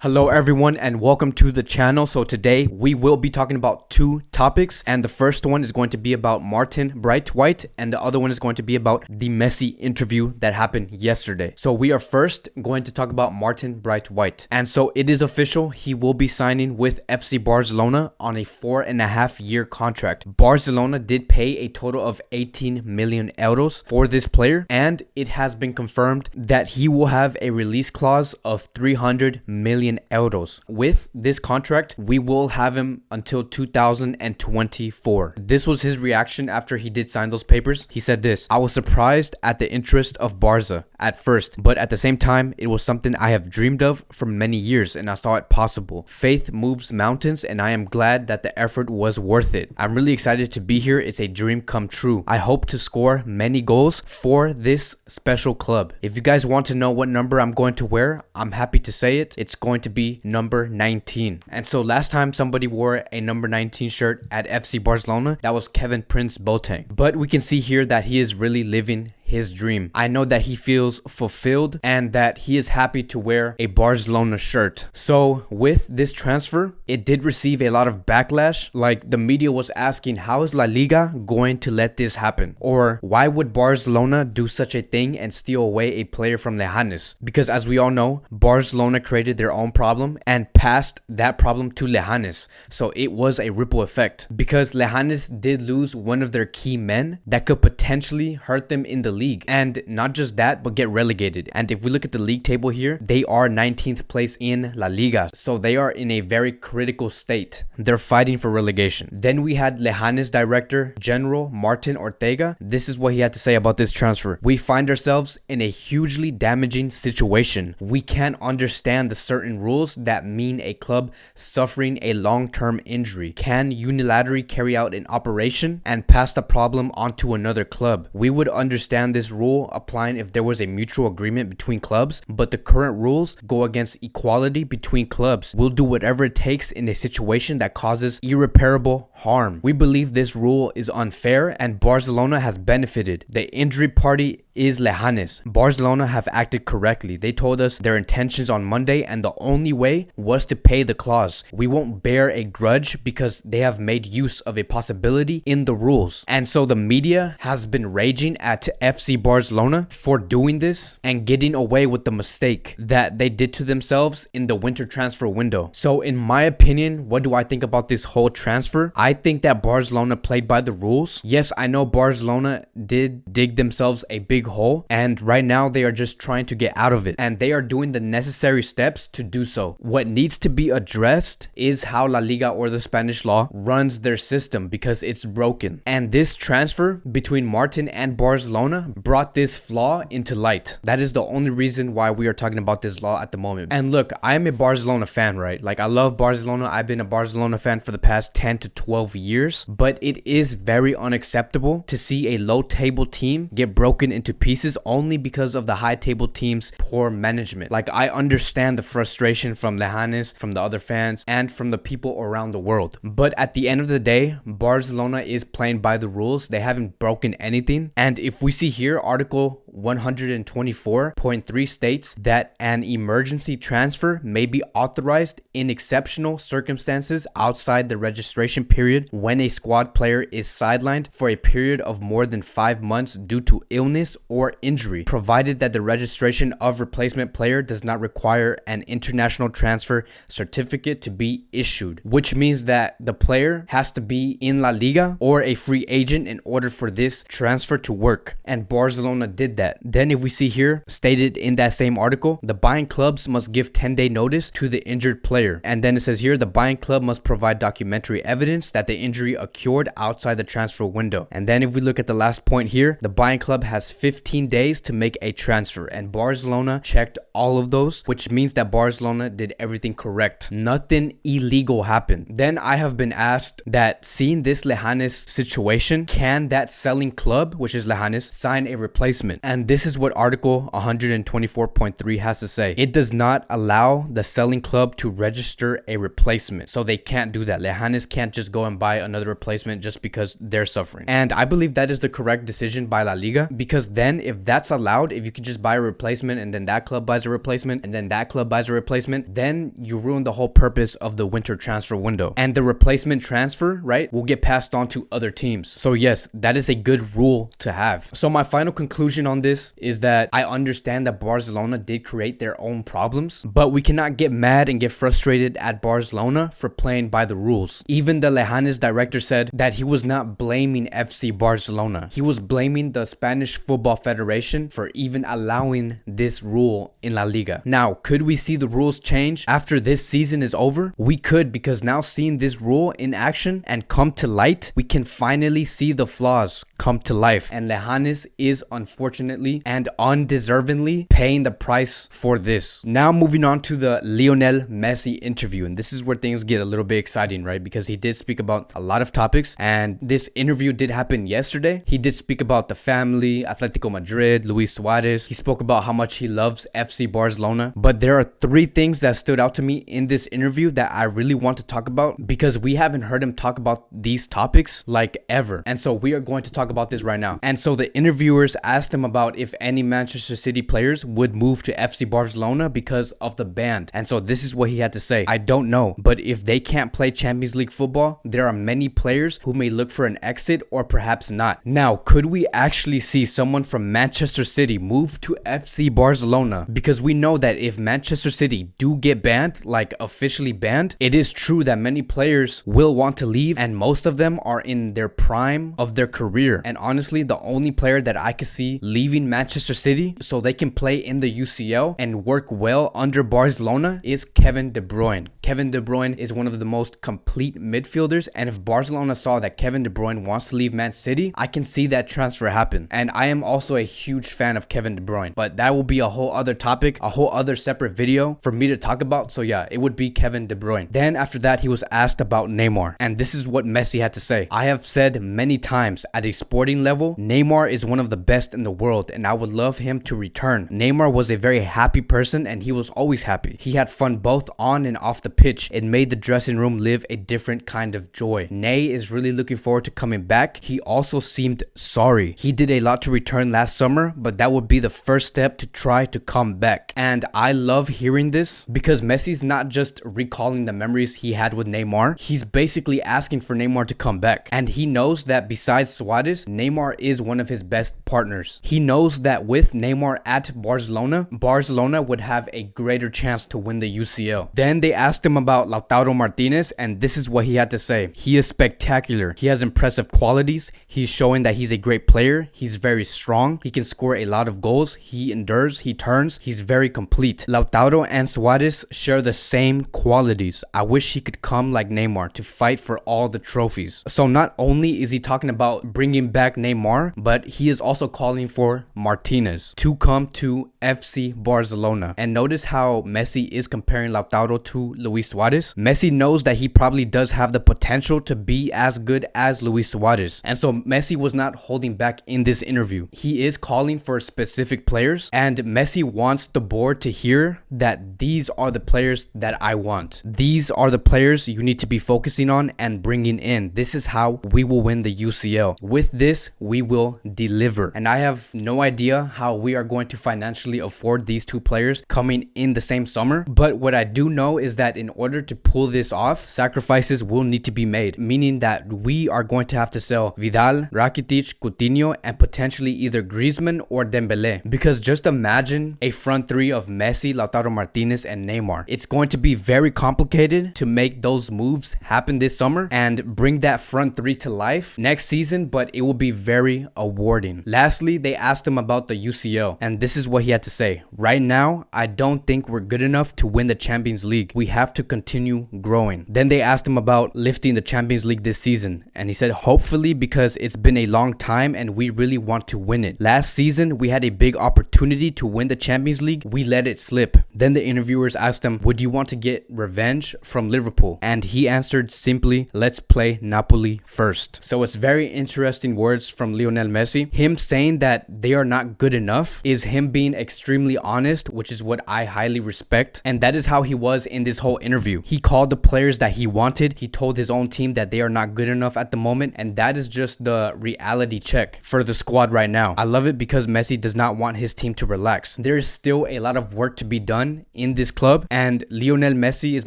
Hello everyone and welcome to the channel. So today we will be talking about two topics, and the first one is going to be about Martin Braithwaite and the other one is going to be about the Messi interview that happened yesterday. So we are first going to talk about Martin Braithwaite, and so it is official, he will be signing with FC Barcelona on a 4.5-year contract. Barcelona did pay a total of 18 million euros for this player, and it has been confirmed that he will have a release clause of 300 million euros. With this contract, we will have him until 2024. This was his reaction after he did sign those papers. He said this: "I was surprised at the interest of Barca at first, but at the same time, it was something I have dreamed of for many years and I saw it possible. Faith moves mountains and I am glad that the effort was worth it. I'm really excited to be here. It's a dream come true. I hope to score many goals for this special club." If you guys want to know what number I'm going to wear, I'm happy to say it. It's going to be number 19. And so last time somebody wore a number 19 shirt at FC Barcelona, that was Kevin Prince Boateng. But we can see here that he is really living his dream. I know that he feels fulfilled and that he is happy to wear a Barcelona shirt. So with this transfer, it did receive a lot of backlash. Like, the media was asking, how is La Liga going to let this happen? Or why would Barcelona do such a thing and steal away a player from Leganes? Because as we all know, Barcelona created their own problem and passed that problem to Leganes. So it was a ripple effect, because Leganes did lose one of their key men that could potentially hurt them in the league, and not just that, but get relegated. And if we look at the league table here, they are 19th place in La Liga, so they are in a very critical state. They're fighting for relegation. Then we had Leganes director general Martin Ortega. This is what he had to say about this transfer: "We find ourselves in a hugely damaging situation. We can't understand the certain rules that mean a club suffering a long-term injury can unilaterally carry out an operation and pass the problem onto another club. We would understand this rule applying if there was a mutual agreement between clubs, but the current rules go against equality between clubs. We'll do whatever it takes in a situation that causes irreparable harm. We believe this rule is unfair and Barcelona has benefited. The injury party is Leganes. Barcelona have acted correctly. They told us their intentions on Monday and the only way was to pay the clause. We won't bear a grudge because they have made use of a possibility in the rules." And so the media has been raging at FC Barcelona for doing this and getting away with the mistake that they did to themselves in the winter transfer window. So in my opinion, what do I think about this whole transfer? I think that Barcelona played by the rules. Yes, I know Barcelona did dig themselves a big hole, and right now they are just trying to get out of it, and they are doing the necessary steps to do so. What needs to be addressed is how La Liga, or the Spanish law, runs their system, because it's broken. And this transfer between Martin and Barcelona brought this flaw into light. That is the only reason why we are talking about this law at the moment. And look, I'm a Barcelona fan, right? Like, I love Barcelona. I've been a Barcelona fan for the past 10 to 12 years, but it is very unacceptable to see a low table team get broken into pieces only because of the high table team's poor management. Like, I understand the frustration from Leganes, from the other fans, and from the people around the world. But at the end of the day, Barcelona is playing by the rules. They haven't broken anything. And if we see here, Article 124.3 states that an emergency transfer may be authorized in exceptional circumstances outside the registration period when a squad player is sidelined for a period of more than 5 months due to illness or injury, provided that the registration of replacement player does not require an international transfer certificate to be issued. Which means that the player has to be in La Liga or a free agent in order for this transfer to work. And Barcelona did that. Then if we see here, stated in that same article, the buying clubs must give 10-day notice to the injured player. And then it says here, the buying club must provide documentary evidence that the injury occurred outside the transfer window. And then if we look at the last point here, the buying club has 15 days to make a transfer. And Barcelona checked all of those, which means that Barcelona did everything correct. Nothing illegal happened. Then I have been asked that, seeing this Leganes situation, can that selling club, which is Leganes, sign a replacement? And this is what Article 124.3 has to say. It does not allow the selling club to register a replacement. So they can't do that. Leganes can't just go and buy another replacement just because they're suffering. And I believe that is the correct decision by La Liga, because then if that's allowed, if you could just buy a replacement and then that club buys a replacement and then that club buys a replacement, then you ruin the whole purpose of the winter transfer window. And the replacement transfer, right, will get passed on to other teams. So yes, that is a good rule to have. So my final conclusion on this is that I understand that Barcelona did create their own problems, but we cannot get mad and get frustrated at Barcelona for playing by the rules. Even the Leganes director said that he was not blaming FC Barcelona. He was blaming the Spanish Football Federation for even allowing this rule in La Liga. Now, could we see the rules change after this season is over? We could, because now seeing this rule in action and come to light, we can finally see the flaws come to life. And Leganes is unfortunately and undeservingly paying the price for this. Now moving on to the Lionel Messi interview. And this is where things get a little bit exciting, right? Because he did speak about a lot of topics, and this interview did happen yesterday. He did speak about the family, Atletico Madrid, Luis Suarez. He spoke about how much he loves FC Barcelona. But there are three things that stood out to me in this interview that I really want to talk about, because we haven't heard him talk about these topics like ever. And so we are going to talk about this right now. And so the interviewers asked him about if any Manchester City players would move to FC Barcelona because of the ban. And so this is what he had to say. I don't know, but if they can't play Champions League football, there are many players who may look for an exit or perhaps not. Now, could we actually see someone from Manchester City move to FC Barcelona? Because we know that if Manchester City do get banned, like officially banned, it is true that many players will want to leave, and most of them are in their prime of their career. And honestly, the only player that I could see leaving Manchester City so they can play in the UCL and work well under Barcelona is Kevin De Bruyne. Kevin De Bruyne is one of the most complete midfielders, and if Barcelona saw that Kevin De Bruyne wants to leave Man City, I can see that transfer happen. And I am also a huge fan of Kevin De Bruyne, but that will be a whole other topic, a whole other separate video for me to talk about. So yeah, it would be Kevin De Bruyne. Then after that, he was asked about Neymar, and this is what Messi had to say. I have said many times, at a sporting level, Neymar is one of the best in the world, and I would love him to return. Neymar was a very happy person, and he was always happy. He had fun both on and off the pitch. It made the dressing room live a different kind of joy. Ney is really looking forward to coming back. He also seemed sorry. He did a lot to return last summer, but that would be the first step to try to come back. And I love hearing this, because Messi's not just recalling the memories he had with Neymar. He's basically asking for Neymar to come back. And he knows that besides Suarez, Neymar is one of his best partners. He knows that with Neymar at Barcelona, Barcelona would have a greater chance to win the UCL. Then they asked him about Lautaro Martinez, and this is what he had to say. He is spectacular. He has impressive qualities. He's showing that he's a great player. He's very strong. He can score a lot of goals. He endures. He turns. He's very complete. Lautaro and Suarez share the same qualities. I wish he could come like Neymar to fight for all the trophies. So not only is he talking about bringing back Neymar, but he is also calling for Martinez to come to FC Barcelona. And notice how Messi is comparing Lautaro to Luis Suarez. Messi knows that he probably does have the potential to be as good as Luis Suarez. And so Messi was not holding back in this interview. He is calling for specific players, and Messi wants the board to hear that these are the players that I want. These are the players you need to be focusing on and bringing in. This is how we will win the UCL. With this, we will deliver. And I have no idea how we are going to financially afford these two players coming in the same summer. But what I do know is that in order to pull this off, sacrifices will need to be made, meaning that we are going to have to sell Vidal, Rakitic, Coutinho, and potentially either Griezmann or Dembele. Because just imagine a front three of Messi, Lautaro Martinez, and Neymar. It's going to be very complicated to make those moves happen this summer and bring that front three to life next season, but it will be very awarding. Lastly, they asked him about the UCL, and this is what he had to say. Right now, I don't think we're good enough to win the Champions League. We have have to continue growing. Then they asked him about lifting the Champions League this season, and he said, hopefully, because it's been a long time and we really want to win it. Last season, we had a big opportunity to win the Champions League. We let it slip. Then the interviewers asked him, would you want to get revenge from Liverpool? And he answered simply, let's play Napoli first. So it's very interesting words from Lionel Messi. Him saying that they are not good enough is him being extremely honest, which is what I highly respect. And that is how he was in this whole interview. He called the players that he wanted. He told his own team that they are not good enough at the moment. And that is just the reality check for the squad right now. I love it because Messi does not want his team to relax. There is still a lot of work to be done in this club, and Lionel Messi is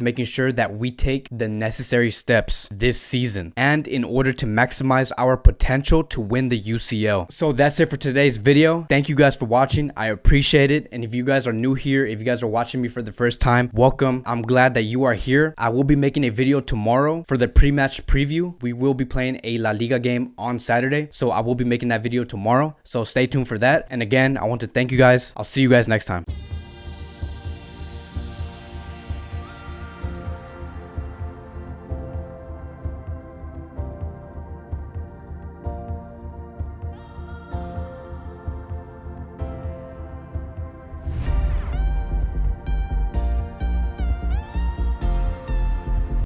making sure that we take the necessary steps this season and in order to maximize our potential to win the UCL. So that's it for today's video. Thank you guys for watching. I appreciate it. And if you guys are new here, if you guys are watching me for the first time, welcome. I'm glad that you are here. I will be making a video tomorrow for the pre-match preview. We will be playing a La Liga game on Saturday, so I will be making that video tomorrow. So stay tuned for that. And again, I want to thank you guys. I'll see you guys next time.